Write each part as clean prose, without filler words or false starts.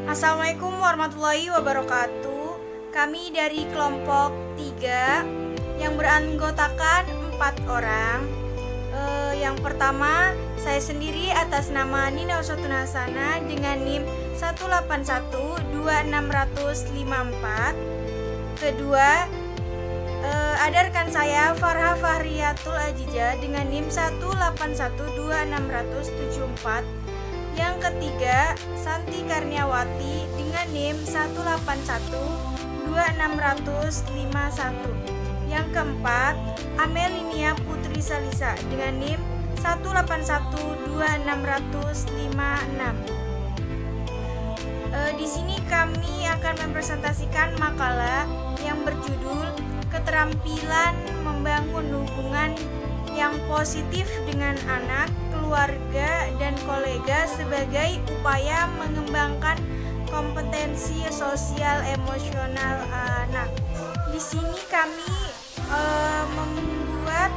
Assalamualaikum warahmatullahi wabarakatuh. Kami dari kelompok 3 yang beranggotakan 4 orang. Yang pertama, saya sendiri atas nama Nina Uswatun Hasanah dengan NIM 1812654. Kedua, ada rekan saya Farha Fahriyatul Ajija dengan NIM 1812674. Yang ketiga, Santi Karniawati dengan NIM 1812651. Yang keempat, Amelinia Putri Salisa dengan NIM 1812656. Di sini kami akan mempresentasikan makalah yang berjudul Keterampilan Membangun Hubungan yang Positif dengan Anak, Keluarga, dan Kolega sebagai upaya mengembangkan kompetensi sosial emosional anak. Di sini kami membuat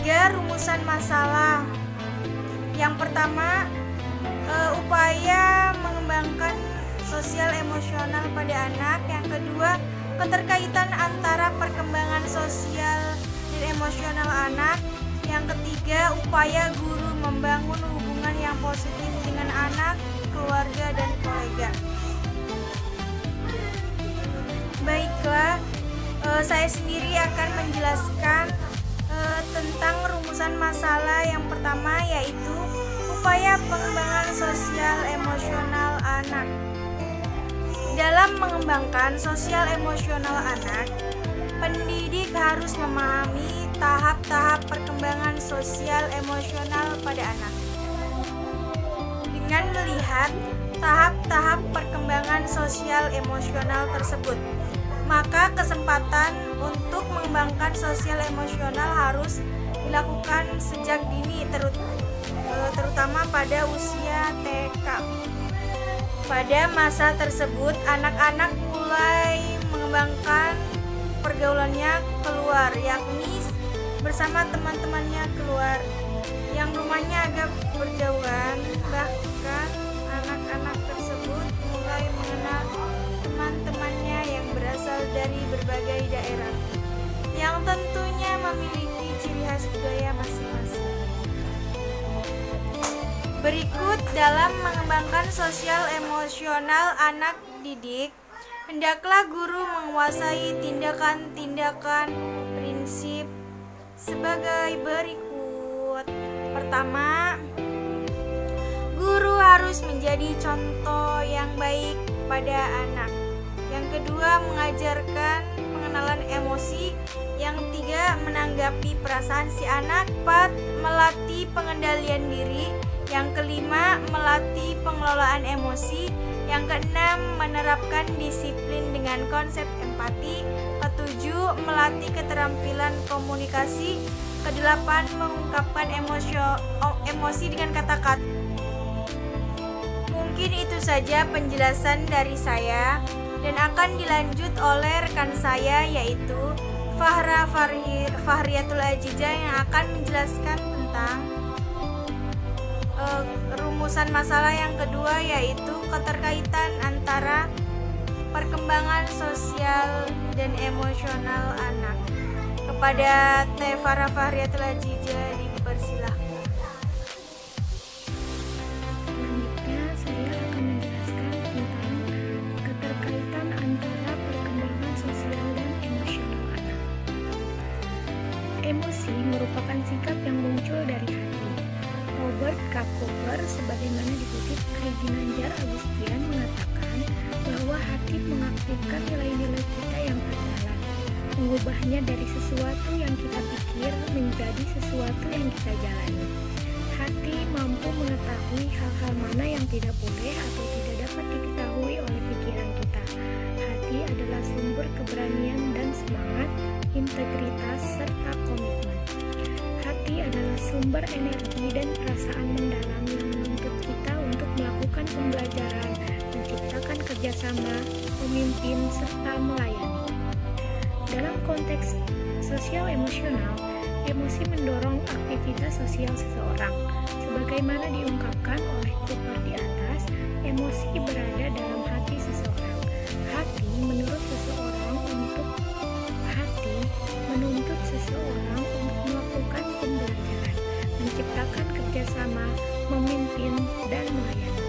3 rumusan masalah. Yang pertama, upaya mengembangkan sosial emosional pada anak. Yang kedua, keterkaitan antara perkembangan sosial dan emosional anak. Yang ketiga, upaya guru membangun hubungan yang positif dengan anak, keluarga, dan kolega. Baiklah, saya sendiri akan menjelaskan tentang rumusan masalah yang pertama, yaitu upaya pengembangan sosial emosional anak. Dalam mengembangkan sosial emosional anak, pendidik harus memahami tahap-tahap perkembangan sosial emosional pada anak. Dengan melihat tahap-tahap perkembangan sosial emosional tersebut, maka kesempatan untuk mengembangkan sosial emosional harus dilakukan sejak dini, terutama pada usia TK. Pada masa tersebut, anak-anak mulai mengembangkan pergaulannya keluar, yakni bersama teman-temannya keluar yang rumahnya agak berjauhan. Bahkan anak-anak tersebut mulai mengenal teman-temannya yang berasal dari berbagai daerah, yang tentunya memiliki ciri khas budaya masing-masing. Berikut dalam mengembangkan sosial emosional anak didik, hendaklah guru menguasai tindakan-tindakan prinsip sebagai berikut. Pertama, guru harus menjadi contoh yang baik pada anak. Yang kedua, mengajarkan pengenalan emosi. Yang ketiga, menanggapi perasaan si anak. 4, melatih pengendalian diri. Yang kelima, melatih pengelolaan emosi. Yang keenam, menerapkan disiplin dengan konsep empati. Ketujuh, melatih keterampilan komunikasi. Kedelapan, mengungkapkan emosi dengan kata-kata. Mungkin itu saja penjelasan dari saya, dan akan dilanjut oleh rekan saya, yaitu Farha Fahriyatul Ajija, yang akan menjelaskan tentang rumusan masalah yang kedua, yaitu keterkaitan antara perkembangan sosial dan emosional anak. Kepada Teh Farha Fahriyatul Ajija, dipersilahkan. Selanjutnya saya akan menjelaskan tentang keterkaitan antara perkembangan sosial dan emosional anak. Emosi merupakan sikap yang muncul dari hati. Robert K. Popper sebagaimana dikutip Regina Jar Agustian mengatakan bahwa hati mengaktifkan nilai-nilai kita yang terdalam, mengubahnya dari sesuatu yang kita pikir menjadi sesuatu yang kita jalani. Hati mampu mengetahui hal-hal mana yang tidak boleh atau tidak dapat diketahui oleh pikiran kita. Hati adalah sumber keberanian dan semangat, integritas, serta komitmen. Hati adalah sumber energi dan perasaan mendalam yang menuntut kita untuk melakukan pembelajaran, menciptakan kerjasama, memimpin, serta melayani. Dalam konteks sosial emosional, emosi mendorong aktivitas sosial seseorang. Sebagaimana diungkapkan oleh Cooper di atas, emosi berada dalam memimpin, dan melayani.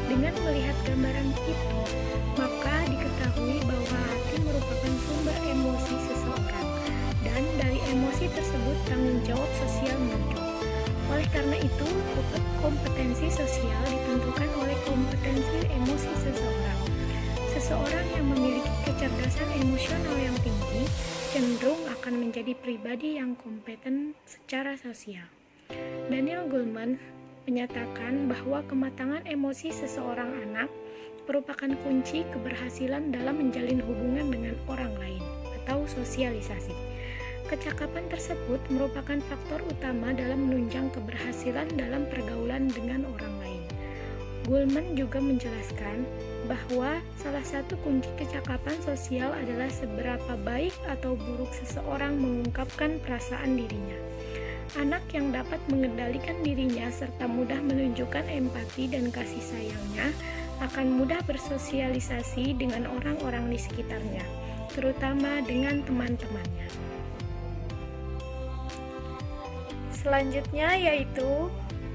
Dengan melihat gambaran itu, maka diketahui bahwa hati merupakan sumber emosi seseorang, dan dari emosi tersebut tanggung jawab sosial muncul. Oleh karena itu, kompetensi sosial ditentukan oleh kompetensi emosi seseorang. Seseorang yang memiliki kecerdasan emosional yang tinggi cenderung akan menjadi pribadi yang kompeten secara sosial. Daniel Goleman menyatakan bahwa kematangan emosi seseorang anak merupakan kunci keberhasilan dalam menjalin hubungan dengan orang lain atau sosialisasi. Kecakapan tersebut merupakan faktor utama dalam menunjang keberhasilan dalam pergaulan dengan orang lain. Goleman juga menjelaskan bahwa salah satu kunci kecakapan sosial adalah seberapa baik atau buruk seseorang mengungkapkan perasaan dirinya. Anak yang dapat mengendalikan dirinya serta mudah menunjukkan empati dan kasih sayangnya akan mudah bersosialisasi dengan orang-orang di sekitarnya, terutama dengan teman-temannya. Selanjutnya yaitu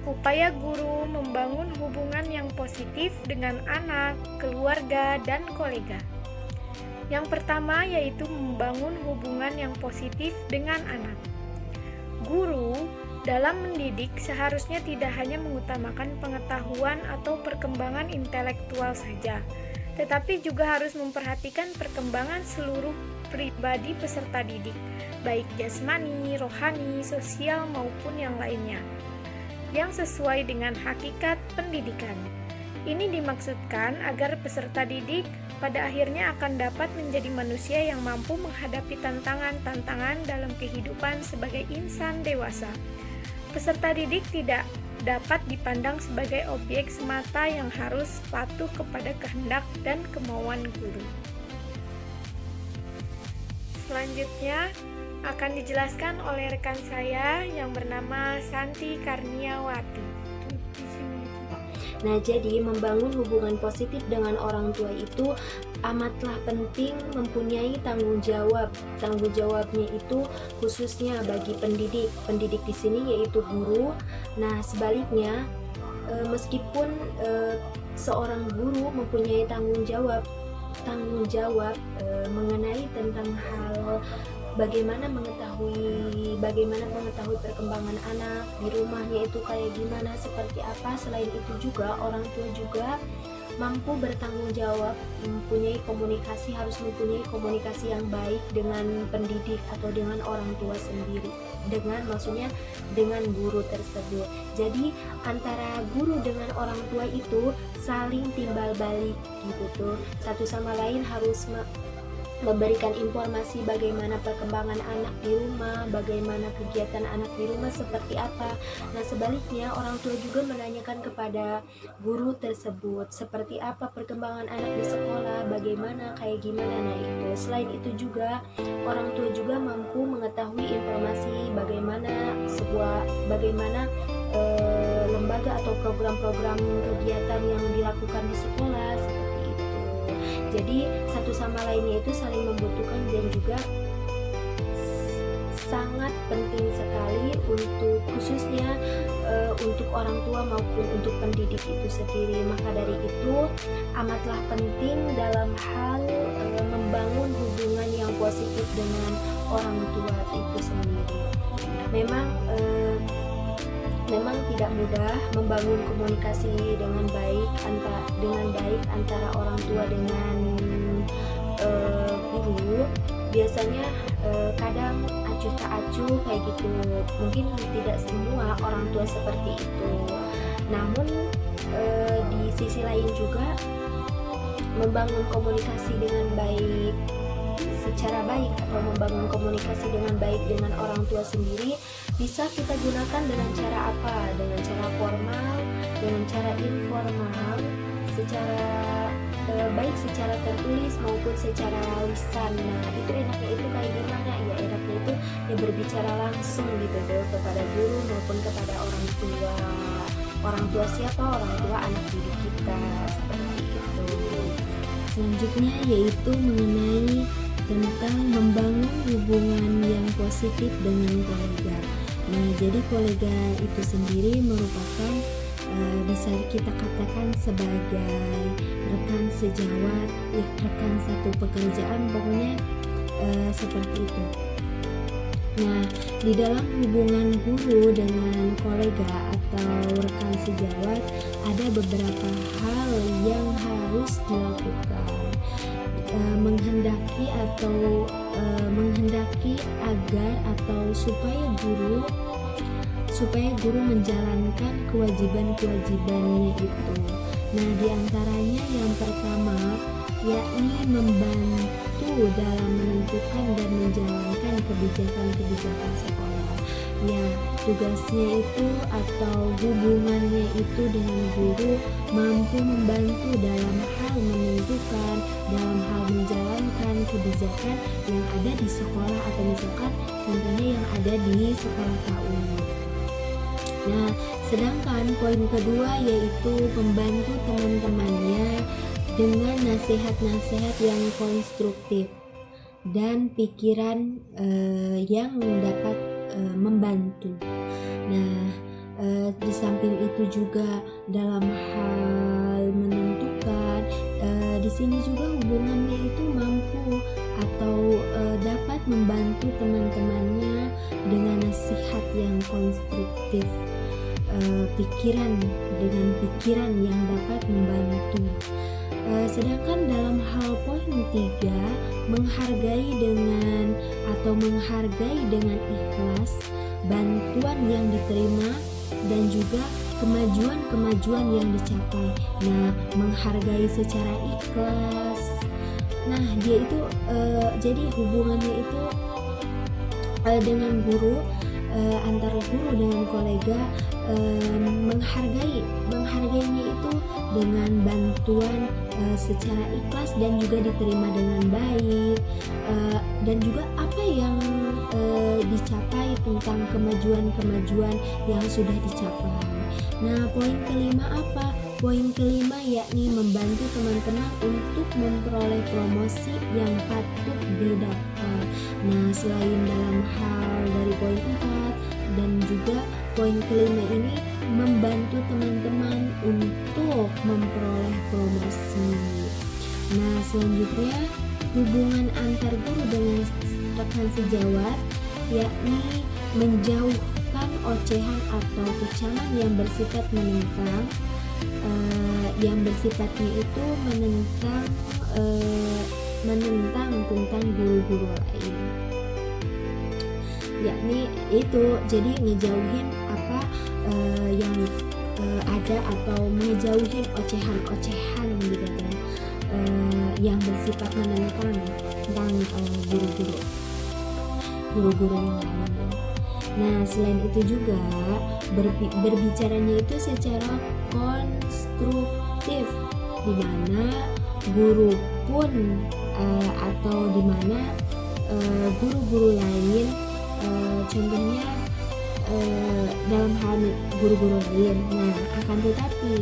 upaya guru membangun hubungan yang positif dengan anak, keluarga, dan kolega. Yang pertama yaitu membangun hubungan yang positif dengan anak. Guru dalam mendidik seharusnya tidak hanya mengutamakan pengetahuan atau perkembangan intelektual saja, tetapi juga harus memperhatikan perkembangan seluruh pribadi peserta didik, baik jasmani, rohani, sosial maupun yang lainnya, yang sesuai dengan hakikat pendidikan. Ini dimaksudkan agar peserta didik pada akhirnya akan dapat menjadi manusia yang mampu menghadapi tantangan-tantangan dalam kehidupan sebagai insan dewasa. Peserta didik tidak dapat dipandang sebagai objek semata yang harus patuh kepada kehendak dan kemauan guru. Selanjutnya akan dijelaskan oleh rekan saya yang bernama Santi Karniawati. Nah, jadi membangun hubungan positif dengan orang tua itu amatlah penting, mempunyai tanggung jawab. Tanggung jawabnya itu khususnya bagi pendidik. Pendidik di sini yaitu guru. Nah, sebaliknya meskipun seorang guru mempunyai tanggung jawab mengenai tentang hal bagaimana mengetahui perkembangan anak di rumahnya itu kayak gimana, seperti apa. Selain itu juga orang tua juga mampu bertanggung jawab, harus mempunyai komunikasi yang baik dengan pendidik atau dengan orang tua sendiri, dengan guru tersebut. Jadi antara guru dengan orang tua itu saling timbal balik gitu tuh, satu sama lain harus memberikan informasi bagaimana perkembangan anak di rumah, bagaimana kegiatan anak di rumah seperti apa. Nah, sebaliknya orang tua juga menanyakan kepada guru tersebut seperti apa perkembangan anak di sekolah, bagaimana, kayak gimana. Nah, itu. Selain itu juga orang tua juga mampu mengetahui informasi bagaimana lembaga atau program-program kegiatan yang dilakukan di sekolah seperti itu. Jadi satu sama lainnya itu saling membutuhkan dan juga sangat penting sekali khususnya untuk orang tua maupun untuk pendidik itu sendiri. Maka dari itu amatlah penting dalam hal membangun hubungan yang positif dengan orang tua itu sendiri. Memang tidak mudah membangun komunikasi dengan baik antara orang tua dengan guru. Biasanya kadang acuh tak acuh kayak gitu. Mungkin tidak semua orang tua seperti itu. Namun di sisi lain juga membangun komunikasi dengan baik secara baik atau membangun komunikasi dengan baik dengan orang tua sendiri bisa kita gunakan dengan cara apa? Dengan cara formal, dengan cara informal, secara baik secara tertulis maupun secara lisan. Nah, itu enaknya itu kayak gimana? Ya enaknya itu ya berbicara langsung gitu tuh kepada guru maupun kepada orang tua. Orang tua siapa? Orang tua anak didik kita, seperti itu. Selanjutnya yaitu mengenai tentang membangun hubungan yang positif dengan kolega. Nah, jadi kolega itu sendiri merupakan bisa kita katakan sebagai rekan sejawat, rekan satu pekerjaan, pokoknya seperti itu. Nah, di dalam hubungan guru dengan kolega atau rekan sejawat ada beberapa hal yang harus dilakukan. Menghendaki agar atau supaya guru menjalankan kewajiban-kewajibannya itu. Nah, diantaranya yang pertama yakni membantu dalam menentukan dan menjalankan kebijakan-kebijakan sekolah. Ya, tugasnya itu atau hubungannya itu dengan guru mampu membantu dalam hal menentukan, dalam hal menjalankan kebijakan yang ada di sekolah, atau misalkan contohnya yang ada di sekolah PAUD. Nah, sedangkan poin kedua yaitu membantu teman-temannya dengan nasihat-nasihat yang konstruktif dan pikiran yang dapat membantu. Nah, di samping itu juga dalam hal menentukan, di sini juga hubungannya itu mampu atau dapat membantu teman-temannya dengan nasihat yang konstruktif, pikiran yang dapat membantu. Sedangkan dalam hal poin 3, menghargai dengan ikhlas bantuan yang diterima dan juga kemajuan yang dicapai. Nah, menghargai secara ikhlas. Nah, dia itu jadi hubungannya itu dengan guru, antara guru dengan kolega, menghargainya itu dengan bantuan secara ikhlas dan juga diterima dengan baik, dan juga apa yang dicapai tentang kemajuan-kemajuan yang sudah dicapai. Nah, poin kelima apa? Poin kelima yakni membantu teman-teman untuk memperoleh promosi yang patut didapat. Nah, selain dalam hal dari poin 4 dan juga poin kelima ini membantu teman-teman untuk memperoleh promosi. Nah, selanjutnya hubungan antar guru dengan rekan sejawat yakni menjauhkan ocehan atau kecaman yang bersifat menentang, yang bersifatnya itu menentang tentang guru-guru lain. Yakni itu jadi ngejauhin apa yang ada, atau ngejauhin ocehan-ocehan gitu kan, yang bersifat menentang tentang guru-guru yang lainnya. Nah, selain itu juga berbicaranya itu secara konstruktif, di mana guru pun atau di mana guru-guru lain, contohnya dalam hal guru-guru lain. Nah, akan tetapi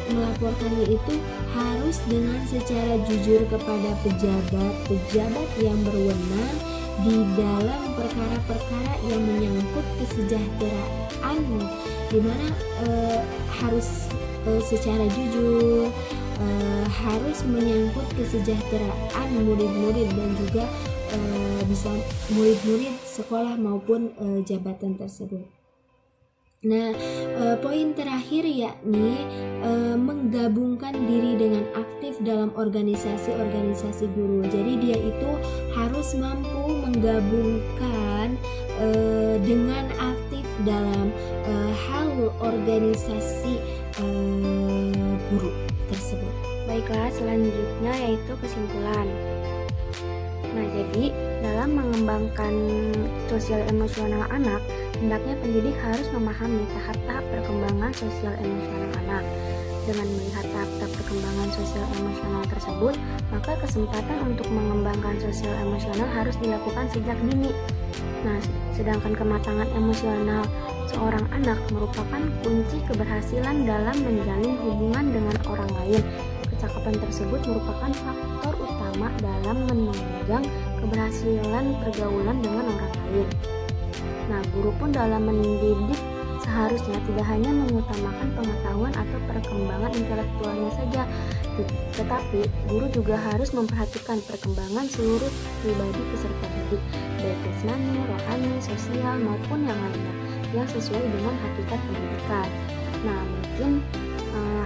melaporkannya itu harus dengan secara jujur kepada pejabat yang berwenang di dalam perkara-perkara yang menyangkut kesejahteraan, di mana harus secara jujur, harus menyangkut kesejahteraan murid-murid dan juga bisa murid-murid sekolah maupun jabatan tersebut. Nah, poin terakhir yakni menggabungkan diri dengan aktif dalam organisasi-organisasi guru. Jadi dia itu harus mampu menggabungkan dengan aktif dalam hal organisasi guru tersebut. Baiklah, selanjutnya yaitu kesimpulan. Nah, jadi dalam mengembangkan sosial emosional anak, hendaknya pendidik harus memahami tahap-tahap perkembangan sosial emosional anak. Dengan melihat tahap-tahap perkembangan sosial emosional tersebut, maka kesempatan untuk mengembangkan sosial emosional harus dilakukan sejak dini. Nah, sedangkan kematangan emosional seorang anak merupakan kunci keberhasilan dalam menjalin hubungan dengan orang lain. Kecakapan tersebut merupakan faktor utama dalam menunjang keberhasilan pergaulan dengan orang lain. Nah, guru pun dalam mendidik seharusnya tidak hanya mengutamakan pengetahuan atau perkembangan intelektualnya saja, tetapi guru juga harus memperhatikan perkembangan seluruh pribadi peserta didik, baik jasmani, rohani, sosial, maupun yang lainnya, yang sesuai dengan hakikat pendidikan. Nah, mungkin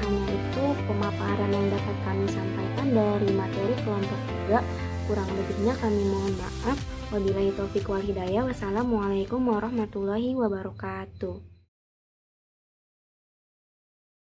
hanya itu pemaparan yang dapat kami sampaikan dari materi kelompok 3. Kurang lebihnya kami mohon maaf. Wabillahi taufiq wal hidayah. Wassalamualaikum warahmatullahi wabarakatuh.